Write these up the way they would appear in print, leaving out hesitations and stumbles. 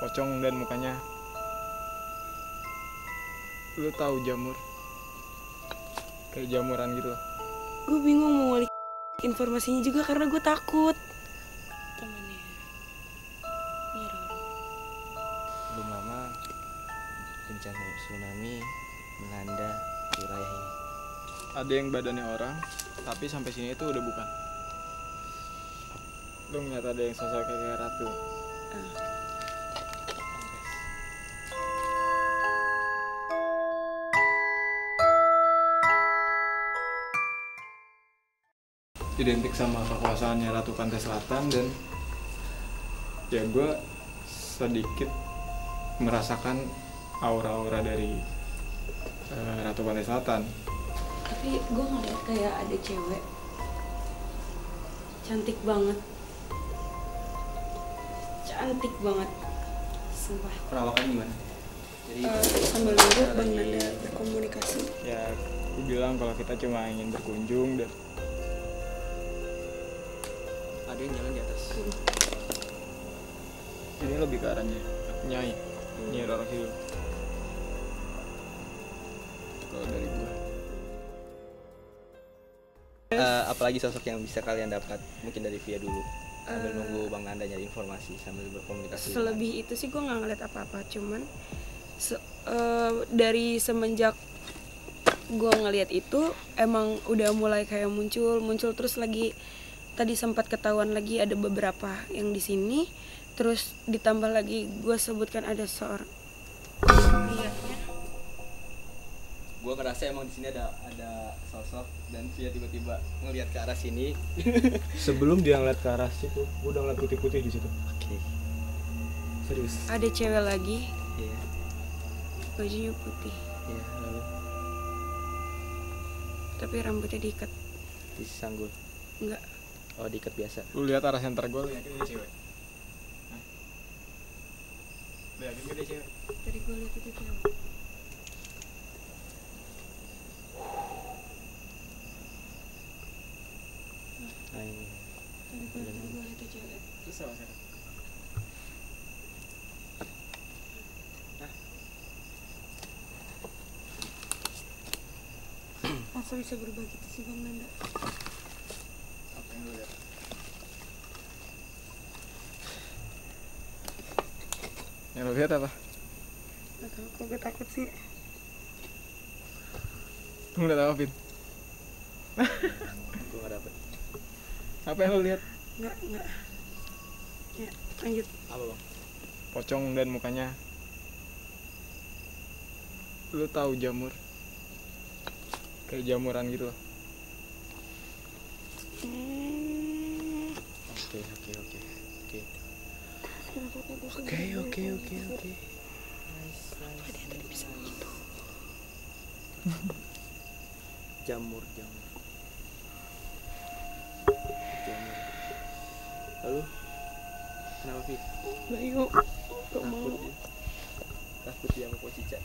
pocong dan mukanya. Lu tahu jamur? Kayak jamuran gitu loh. Gue bingung mau ngulik informasinya juga karena gue takut. Temennya Belum lama bencana tsunami melanda wilayah ini. Ada yang badannya orang, tapi sampai sini itu udah bukan. Lu ngeliat ada yang sosok kayak ratu. Identik sama kekuasaannya Ratu Pantai Selatan, dan ya gue sedikit merasakan aura-aura dari Ratu Pantai Selatan. Tapi gue ngeliat kayak ada cewek cantik banget, sumpah. Perawakan gimana? Jadi Sambil nunggu Bang Nanda berkomunikasi. Ya gue bilang kalau kita cuma ingin berkunjung, dan ada yang jalan di atas. ini lebih ke arahnya Nyai Roro Kidul kalau dari gue. Apalagi sosok yang bisa kalian dapat mungkin dari Via dulu sambil nunggu Bang Nanda nyari informasi sambil berkomunikasi. Selebih itu sih gue nggak ngeliat apa-apa, cuman dari semenjak gue ngeliat itu emang udah mulai kayak muncul terus lagi. Tadi sempat ketahuan lagi ada beberapa yang di sini, terus ditambah lagi gue sebutkan ada seorang. Lihatnya. Gue ngerasa emang di sini ada sosok dan Via tiba-tiba ngelihat ke arah sini. Sebelum dia ngeliat ke arah situ, gue udah ngeliat putih-putih di situ. Oke. Serius. Ada cewek lagi, Iya. bajunya putih, Iya, lalu tapi rambutnya diikat. disanggul. Enggak. Oh, diikat biasa. Lu lihat arah center gue, lu yakin dia cewek? Hah? Lu yakin dia cewek? Tadi gue lihat itu cewek. Nah, ini. Tadi gue lihat itu cewek. Terus apa sekarang? Masa bisa berubah gitu sih Bang Nanda? Apa yang lu lihat? Yang lu lihat apa? Gak tau, kok gue takut sih. Lu ngeliat apa, Vin? Gue gak dapet. Apa yang lu lihat? Enggak. Ya, lanjut. Apa Bang? Pocong dan mukanya. Lu tahu jamur? Kayak jamuran gitu loh. Oke. Dia tadi bisa gitu. Jamur. Lalu kenapa Vi? Nggak yuk, gak mau. Takut yang Pocica.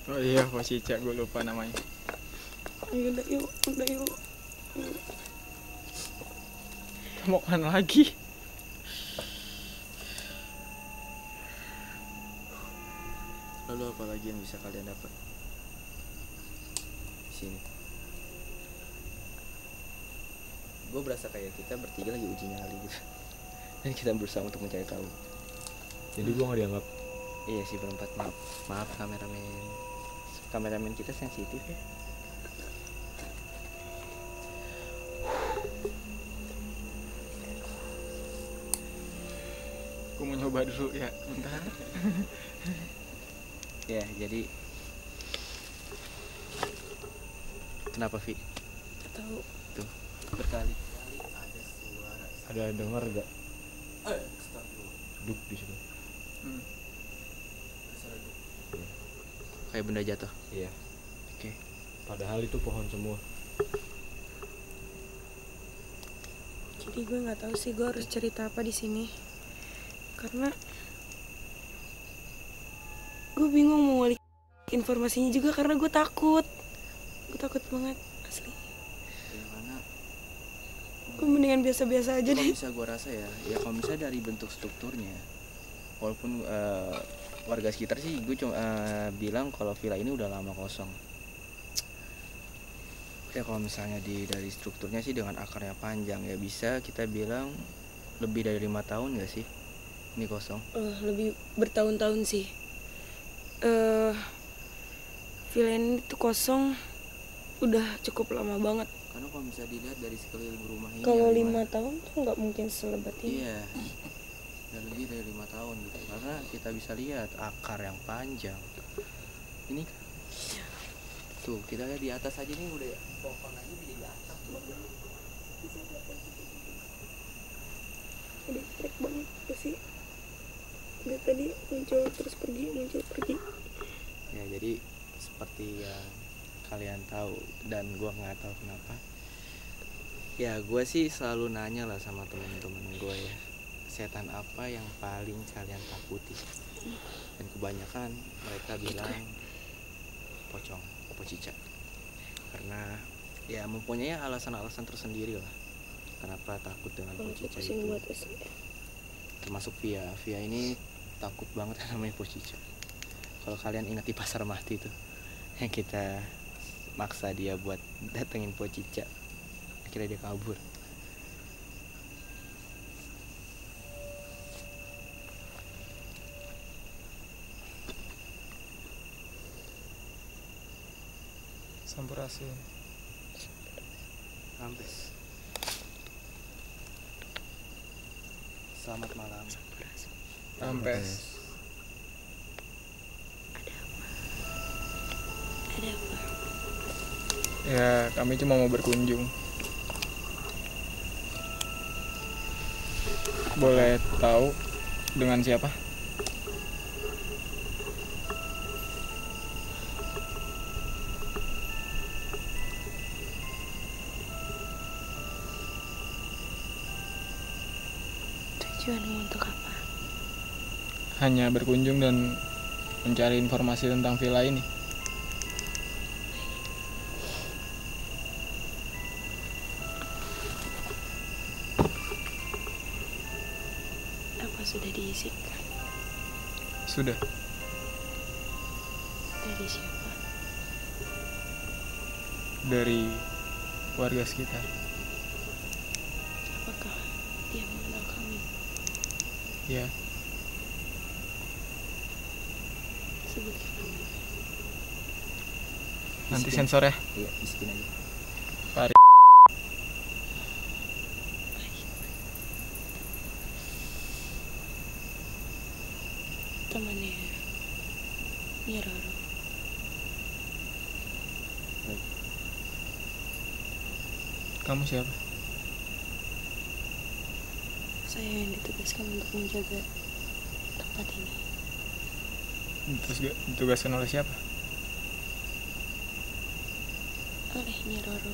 Oh iya, Posicica, gue lupa namanya. Ayo udah yuk. Mau kemana lagi? Lalu apa lagi yang bisa kalian dapat di sini? Gue berasa kayak kita bertiga lagi uji nyali gitu. Dan kita berusaha untuk mencari tahu. Jadi gue gak dianggap. Iya sih berempat. Maaf kameramen kita sensitif ya. Gue mau nyoba dulu ya, bentar. Ya jadi kenapa Vi? Gak tahu. Tuh berkali-kali ada suara. Ada denger gak? Duk di situ. Kayak benda jatuh. Iya. Oke. Padahal itu pohon semua. Jadi gue nggak tahu sih gue harus cerita apa di sini. Karena gue bingung mau ngulik informasinya juga karena gue takut. Gue takut banget asli. Ya, karena Gue mendingan biasa-biasa aja kalau deh. bisa gue rasa ya kalau misalnya dari bentuk strukturnya walaupun warga sekitar sih gue cuma bilang kalau villa ini udah lama kosong. Ya kalau misalnya dari strukturnya sih dengan akarnya panjang ya bisa kita bilang lebih dari 5 tahun nggak sih ini kosong. Lebih bertahun-tahun sih. Villa ini tuh kosong udah cukup lama banget. Karena kalau bisa dilihat dari sekeliling rumah ini Kalau ya, 5 tahun tuh nggak mungkin selebat ini. iya, udah lebih dari 5 tahun gitu. Karena kita bisa lihat akar yang panjang. Ini kan, tuh kita lihat di atas aja nih udah pohon aja udah jadi atap tuh. Udah trek banget tuh sih. Udah tadi muncul terus pergi, muncul pergi. Ya jadi seperti yang kalian tahu dan gua nggak tahu kenapa. Ya gue sih selalu nanya lah sama temen-temen gue ya, setan apa yang paling kalian takuti? Dan kebanyakan mereka bilang pocong, pocica. Karena ya mempunyai alasan-alasan tersendiri lah kenapa takut dengan pocica itu. Termasuk Via ini takut banget namanya pocica. Kalau kalian ingat di Pasar Mati tuh yang kita maksa dia buat datengin pocica, akhirnya dia kabur. Sampurasun. Rampes. Selamat malam. Rampes. Ada apa? Ya, kami cuma mau berkunjung. Boleh tahu dengan siapa? Tujuanmu untuk apa? Hanya berkunjung dan mencari informasi tentang villa ini. Apa sudah diisikan? Sudah. Dari siapa? Dari warga sekitar. Apakah dia mengenal kami? Ya, Sebutkan namanya. nanti Bisikin. sensor ya. Iya, bisikin aja. Fari. Temannya Nyi Roro. Kamu siapa? Saya yang ditugaskan untuk menjaga tempat ini. Terus ditugaskan oleh siapa? Oleh Nyi Roro.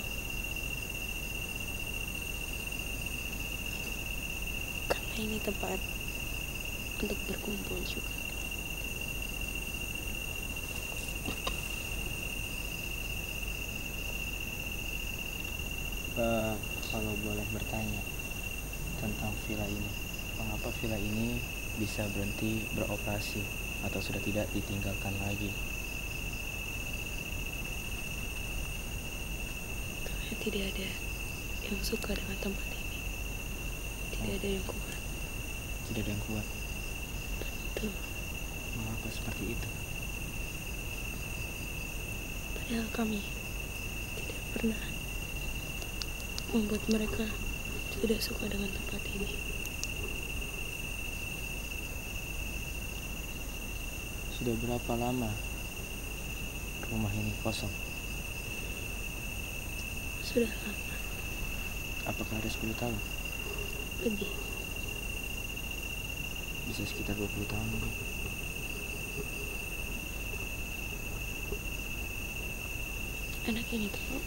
Karena ini tempat untuk berkumpul juga. Kalau boleh bertanya tentang villa ini, mengapa villa ini bisa berhenti beroperasi atau sudah tidak ditinggalkan lagi? Karena tidak ada yang suka dengan tempat ini. Tidak ada yang kuat. Tidak ada yang kuat. Tuh, Mengapa seperti itu? padahal kami tidak pernah membuat mereka tidak suka dengan tempat ini. Sudah berapa lama rumah ini kosong? Sudah lama, Apakah ada 10 tahun? lebih. Bisa sekitar 20 tahun mungkin. Anak ini tahu.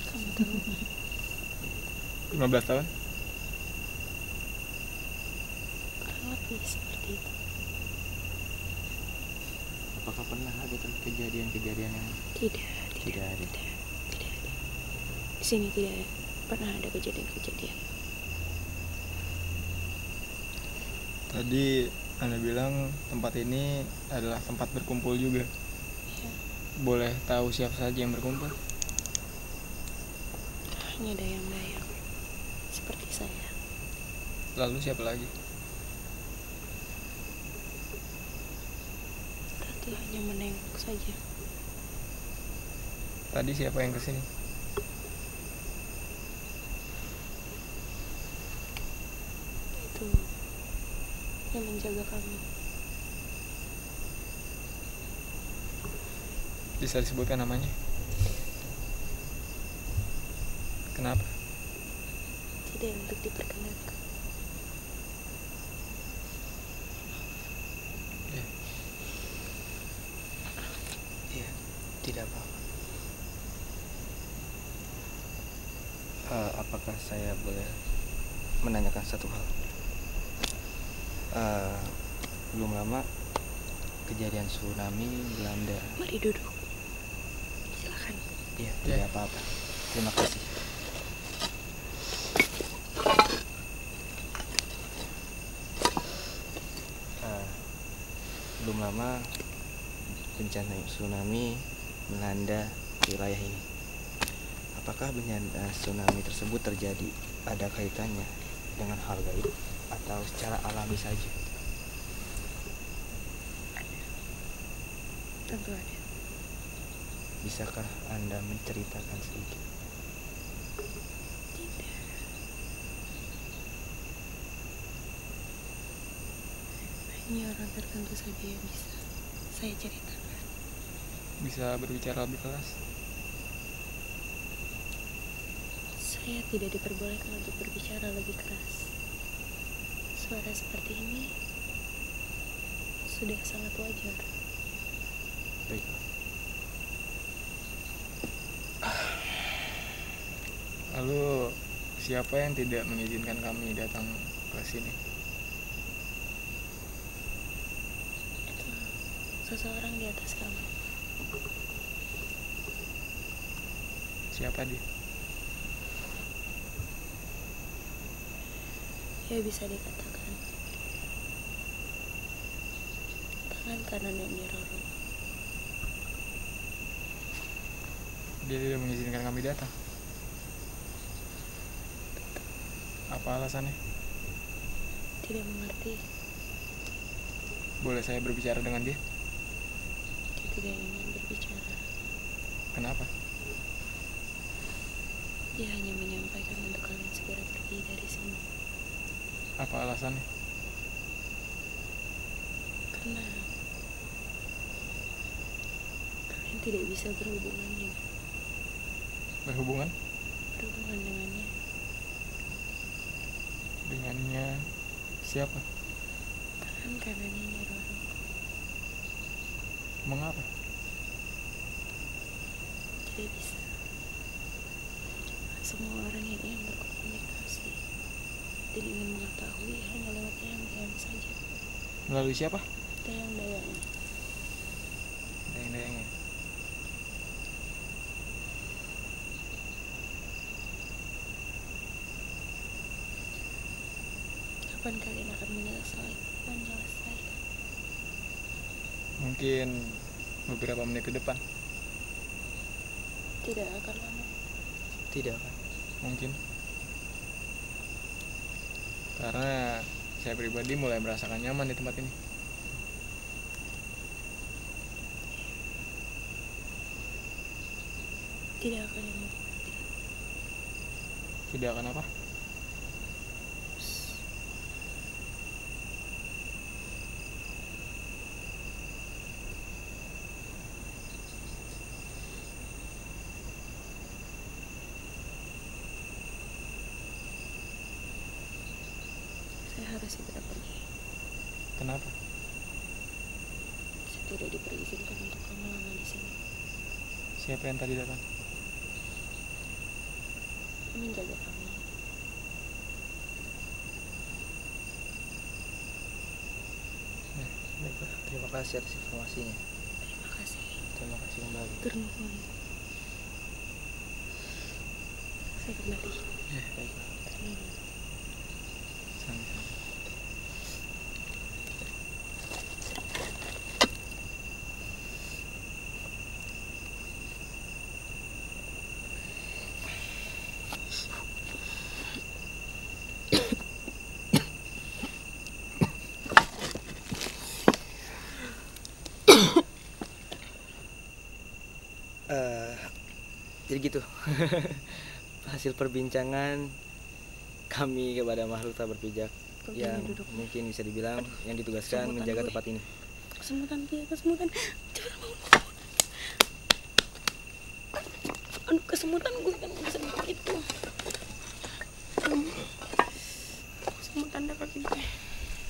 Kamu tahu? 15 tahun? Kurang lebih seperti itu. Apakah pernah ada kejadian-kejadian yang Tidak ada. Di sini tidak pernah ada kejadian-kejadian. Tadi Anda bilang tempat ini adalah tempat berkumpul juga. Ya, Boleh tahu siapa saja yang berkumpul? hanya dayang-dayang seperti saya. Lalu siapa lagi? Berarti hanya menengok saja. Tadi siapa yang kesini? Itu yang menjaga kami. Bisa disebutkan namanya? Kenapa? Tidak untuk diperkenalkan. Iya, tidak apa-apa. Apakah saya boleh menanyakan satu hal? Belum lama kejadian tsunami melanda. Mari duduk. Silakan. Iya, tidak apa-apa. Terima kasih. Belum lama bencana tsunami melanda wilayah ini. Apakah bencana tsunami tersebut terjadi ada kaitannya dengan hal gaib atau secara alami saja? Tentu ada. Bisakah Anda menceritakan sedikit? Tidak. Hanya orang tertentu saja yang bisa saya ceritakan. Bisa berbicara lebih keras? Saya tidak diperbolehkan untuk berbicara lebih keras. Suara seperti ini sudah sangat wajar. Baiklah. Lalu siapa yang tidak mengizinkan kami datang ke sini? Itu seseorang di atas kami. Siapa dia? Ya, bisa dikatakan tangan kanannya Nyi Roro. Dia tidak mengizinkan kami datang. Apa alasannya? Tidak mengerti. Boleh saya berbicara dengan dia? Dia tidak ingin berbicara. Kenapa? Dia hanya menyampaikan untuk kalian segera pergi dari sini. Apa alasannya? Karena kalian tidak bisa berhubungan Berhubungan? dengannya. Dengannya siapa? Tangan kanannya Nyi Roro. Mengapa? Tidak bisa. Semua orang yang ingin berkomunikasi dan ingin mengetahui hanya lewat dayang-dayang saja. Melalui siapa? Dayang-dayang. Dayang-dayangnya. Kapan kalian akan menyelesaikan? Mungkin beberapa menit ke depan. Tidak akan lama. Tidak kan? Mungkin. Karena saya pribadi mulai merasakan nyaman di tempat ini. Tidak akan lama. Tidak akan apa? Saya harus segera pergi. Kenapa? Saya tidak diperizinkan untuk lama-lama di sini. Siapa yang tadi datang? Dia menjaga kami. Baiklah, terima kasih atas informasinya. Terima kasih. Terima kasih kembali. Ternuhun. Saya kembali. Baiklah. Ternuhun. Sama-sama. hasil perbincangan kami kepada makhluk tak berpijak Kok yang gini duduk? mungkin bisa dibilang yang ditugaskan kesemutan menjaga gue. tempat ini. Kesemutan dia, kesemutan. Cepat bangun. Aduh, kesemutan gue kan bisa begitu. Kesemutan dah kaki gue.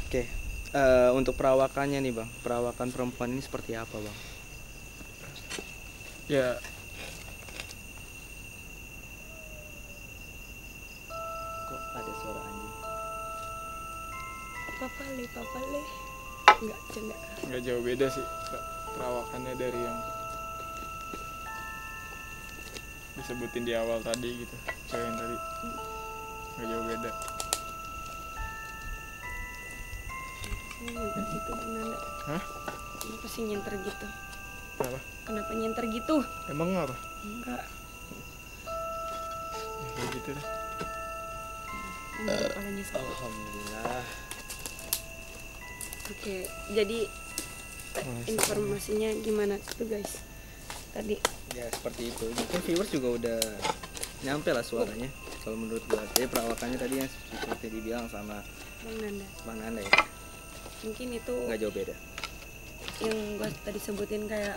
Oke, untuk perawakannya nih bang, perawakan perempuan ini seperti apa bang? Ya Kok ada suara anjing? Papa le. Enggak, canda. nggak jauh beda sih perawakannya dari yang disebutin di awal tadi gitu, cewek yang tadi nggak jauh beda. Nyenter gitu Bang Nanda. Hah? Kenapa sih nyenter gitu? Kenapa? Kenapa nyenter gitu? Emang apa? Enggak. Ya, kayak gitu dah. Ini kepalanya sakit. Alhamdulillah. Oke, jadi informasinya gimana tuh guys? Tadi Ya seperti itu. Mungkin viewers juga udah nyampe lah suaranya. Kalau menurut gua, jadi perawakannya tadi yang seperti dibilang sama Bang Nanda, Bang Anda ya, mungkin itu nggak jauh beda. yang gua tadi sebutin kayak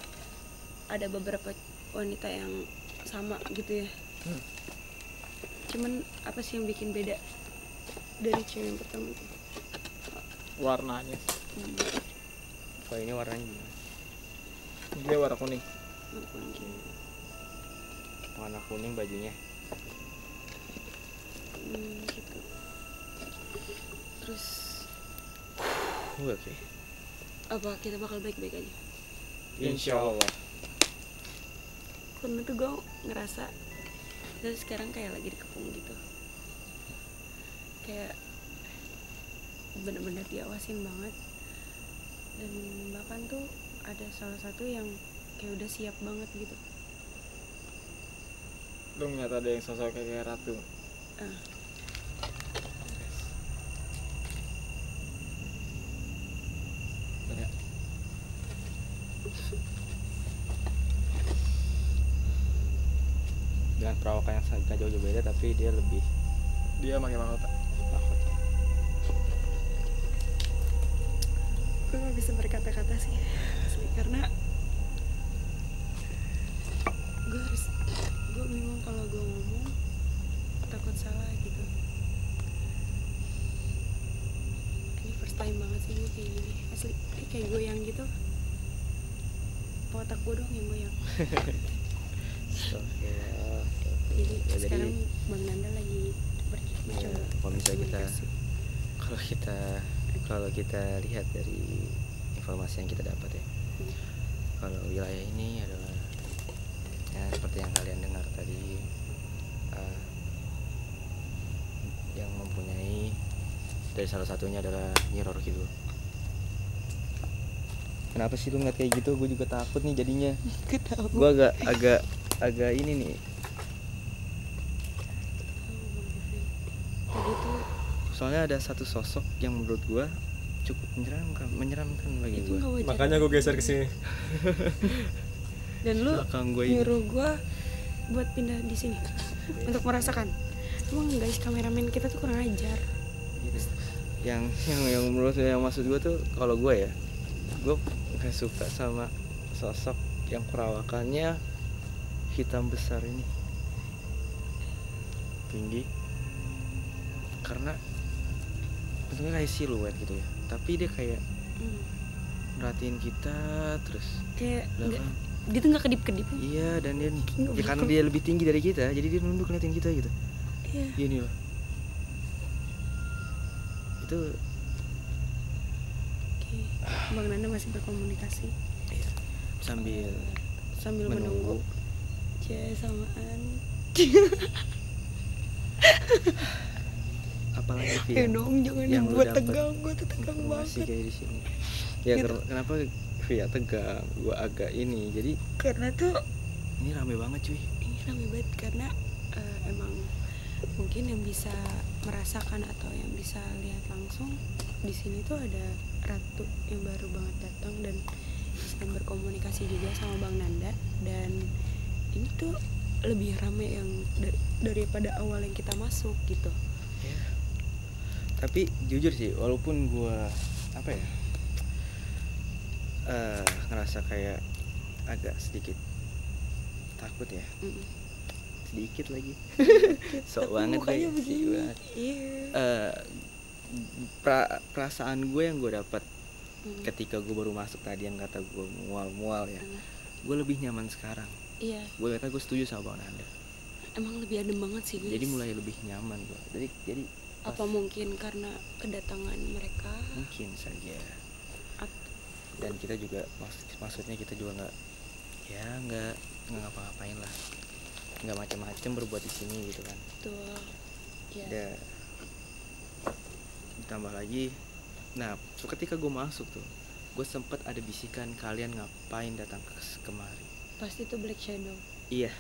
ada beberapa wanita yang sama gitu ya. Cuman apa sih yang bikin beda dari cewek yang pertama itu? Warnanya Kalau ini warnanya gimana? dia warna kuning. Warna kuning bajunya. Gitu. Terus Oke. apa kita bakal baik-baik aja? Insya Allah. Karena tuh gue ngerasa dan sekarang kayak lagi dikepung gitu, kayak bener-bener diawasin banget. Dan bahkan tuh ada salah satu yang kayak udah siap banget gitu. Lu ngeliat ada yang sosok kayak ratu. Ah, Ya. Dengan perawakan yang sangat jauh beda, tapi dia lebih Dia pakai mahkota. mahkota. gue gak bisa berkata-kata sih asli, karena gue bingung kalau gue ngomong takut salah gitu. Ini first time banget sih gue kayak gini asli, kayak goyang gitu, otak gue doang yang goyang. Astagfirullah. Jadi Ya, sekarang Bang Nanda lagi mencoba kalau misalnya komunikasi. kalau kita lihat dari informasi yang kita dapat ya, kalau wilayah ini adalah ya seperti yang kalian dengar tadi, yang mempunyai dari salah satunya adalah Nyi Roro Kidul. Kenapa sih lu ngeliat kayak gitu? Gue juga takut nih jadinya. Gue agak ini nih. Tadi tuh Soalnya ada satu sosok yang menurut gue cukup menyeramkan bagi itu gue. nggak wajar. Makanya gue geser ke sini. Dan lu Belakang gue ini. nyuruh gue buat pindah di sini untuk merasakan. Emang guys, kameramen kita tuh kurang ajar. yang menurut yang maksud gue tuh, kalau gue ya, gue nggak suka sama sosok yang perawakannya hitam besar ini, tinggi, karena bentuknya kayak siluet gitu ya, tapi dia kayak merhatiin kita terus. Kayak Belakang. dia tuh nggak kedip-kedip. Iya, dan dia Nggak ya karena boleh. dia lebih tinggi dari kita, jadi dia nunduk ngeliatin kita gitu. Iya. Gini loh. Itu Oke. Bang Nanda masih berkomunikasi sambil menunggu. Samaan. apalagi Vi, Eh dong, jangan yang lu dibuat dapet tegang. Gue tuh tegang informasi banget. kayak di sini. Ya Gitu. kenapa via tegang, gua agak ini. Jadi Karena tuh ini rame banget cuy. ini rame banget karena emang mungkin yang bisa merasakan atau yang bisa lihat langsung di sini tuh ada Ratu yang baru banget datang dan sedang berkomunikasi juga sama Bang Nanda. Dan ini tuh lebih rame yang daripada awal yang kita masuk gitu. Ya. Tapi jujur sih, walaupun gue apa ya, ngerasa kayak agak sedikit takut ya, sedikit lagi, sok Tapi banget mukanya deh, begini. banget. Iya. Perasaan gue yang gue dapat ketika gue baru masuk tadi yang kata gue mual-mual ya, gue lebih nyaman sekarang. Iya, Gue kata gue setuju sama Bang Nanda. emang lebih adem banget sih guys. Jadi mulai lebih nyaman gue. Jadi pas apa mungkin karena kedatangan mereka? mungkin saja. At- Dan kita juga maksudnya kita juga nggak ngapa-ngapain lah, nggak macam-macam berbuat di sini gitu kan. Betul. Ya. Dan ditambah lagi, nah ketika gue masuk tuh, gue sempet ada bisikan kalian ngapain datang kemari. Pasti itu Black Shadow. Iya.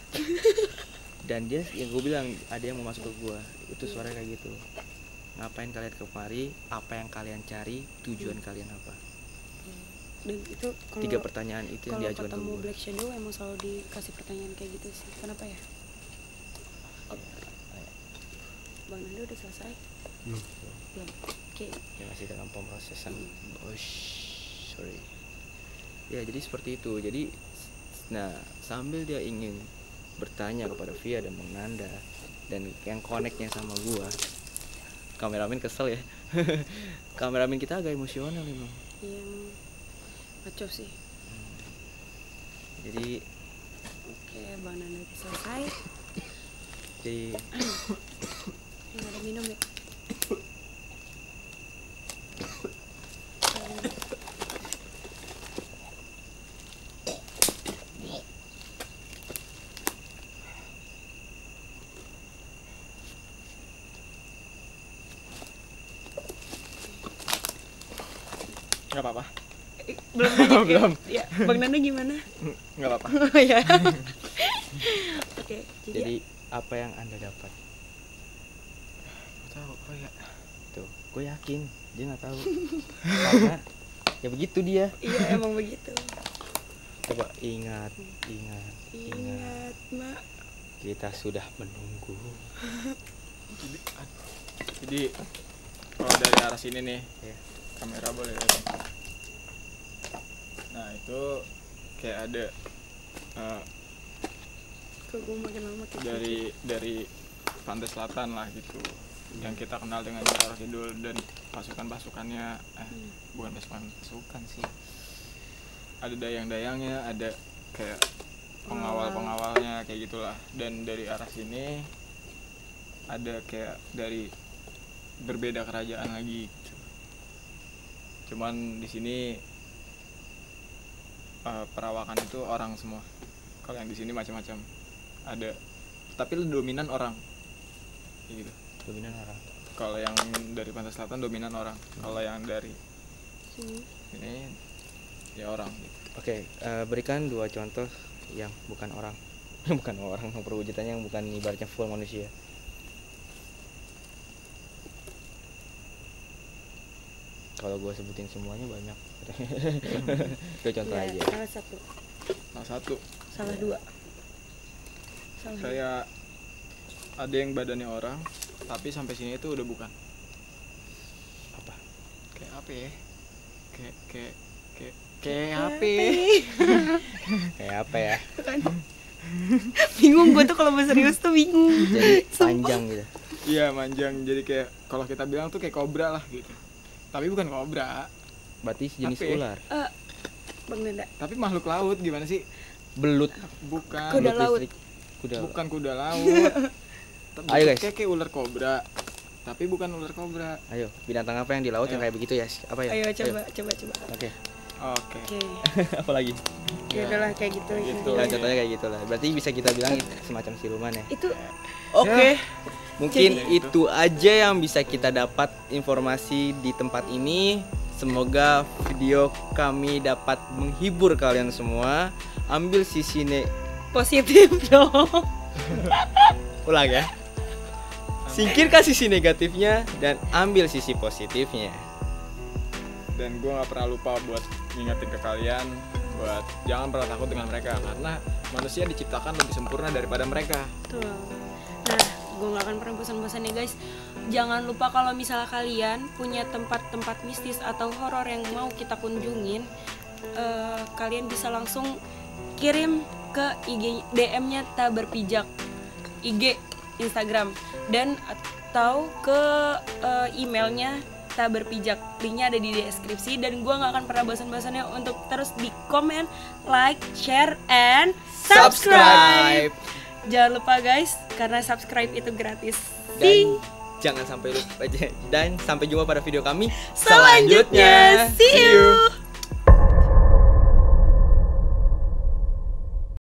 Dan dia yang gue bilang ada yang mau masuk ke gue, itu suaranya kayak gitu. Ngapain kalian kemari? Apa yang kalian cari? Tujuan kalian apa? Dan itu kalau 3 pertanyaan itu yang kalau diajukan ke ketemu gue. Black Shadow emang selalu dikasih pertanyaan kayak gitu sih. Kenapa ya? Bang Nanda udah selesai? Belum. Oke. Ya masih dalam pemrosesan. Oh, sorry. Ya jadi seperti itu. Jadi nah sambil dia ingin bertanya kepada Via dan Bang Nanda dan yang connectnya sama gua, kameramen kesel ya. Kameramen kita agak emosional memang. Yang ngaco sih. Jadi Oke, Bang Nanda udah selesai. jadi Yang ada minum ya. Nggak apa-apa. Belum nanya ya? Belum. Ya, Bang Nanda gimana? Nggak apa-apa. Oh ya. Oke, jadi apa yang Anda dapat? Nggak tahu. Oh ya. Tuh, gue yakin dia nggak tahu. Karena ya begitu dia. iya emang begitu. Coba ingat. Ingat, Mak. Kita sudah menunggu. Jadi kalau dari arah sini nih, Ya. kamera boleh lihat. Nah itu kayak ada Kok gue makin lama kayak dari pantai selatan lah gitu, yang kita kenal dengan Jaro Kidul dan pasukan-pasukannya, bukan pasukan sih, ada dayang-dayangnya, ada kayak pengawal-pengawalnya kayak gitulah. Dan dari arah sini ada kayak dari berbeda kerajaan lagi gitu. Cuman di sini perawakan itu orang semua. Kalau yang di sini macam-macam ada, tapi dominan orang kayak gitu. Dominan orang. Kalau yang dari pantai selatan dominan orang, kalau yang dari sini. ini ya orang gitu. Oke, berikan 2 contoh yang bukan orang. Bukan orang, perwujudannya yang bukan ibaratnya full manusia. Kalau gue sebutin semuanya banyak. 2 contoh Ya, aja. salah satu. Nah satu Salah 2. Salah dua. kayak ada yang badannya orang, tapi sampai sini itu udah bukan. Apa? Kayak apa ya? Kayak apa? Ya? Kayak apa ya? Bingung gue tuh kalau bahasa serius tuh bingung. Jadi panjang gitu. Iya manjang, jadi kayak kalau kita bilang tuh kayak kobra lah gitu. Tapi bukan kobra, Berarti sejenis Apa ya? ular. Bang Nanda. tapi makhluk laut gimana sih? Belut. Bukan. Kuda Belut laut. listrik. Kuda. Bukan kuda laut. Ayo, guys. Kayak ular kobra, tapi bukan ular kobra. Ayo, binatang apa yang di laut yang Ayo. kayak begitu ya? Apa ya? Ayo coba. Oke. Oke. Oke. Apa lagi? Ya udahlah kayak gitu. Gitu. Nah, contohnya kayak gitu lah. Berarti bisa kita bilang semacam siluman ya. Itu Oke. Mungkin Jadi- itu aja yang bisa kita dapat informasi di tempat ini. Semoga video kami dapat menghibur kalian semua. Ambil sisi positif dong. ulang ya. Singkirkan sisi negatifnya dan ambil sisi positifnya. Dan gue nggak pernah lupa buat ngingetin ke kalian buat jangan pernah takut dengan mereka, karena manusia diciptakan lebih sempurna daripada mereka. Betul. Nah, gue gak akan pernah bosan-bosan ya guys. Jangan lupa kalau misalnya kalian punya tempat-tempat mistis atau horor yang mau kita kunjungin, kalian bisa langsung kirim ke IG DM-nya Tak Berpijak, IG, Instagram, dan atau ke emailnya Tak Berpijak. Linknya ada di deskripsi. Dan gue gak akan pernah bosan-bosannya untuk terus di komen, like, share, and subscribe. Jangan lupa guys, karena subscribe itu gratis. Dan jangan sampai lupa aja. Dan sampai jumpa pada video kami Selanjutnya. See you.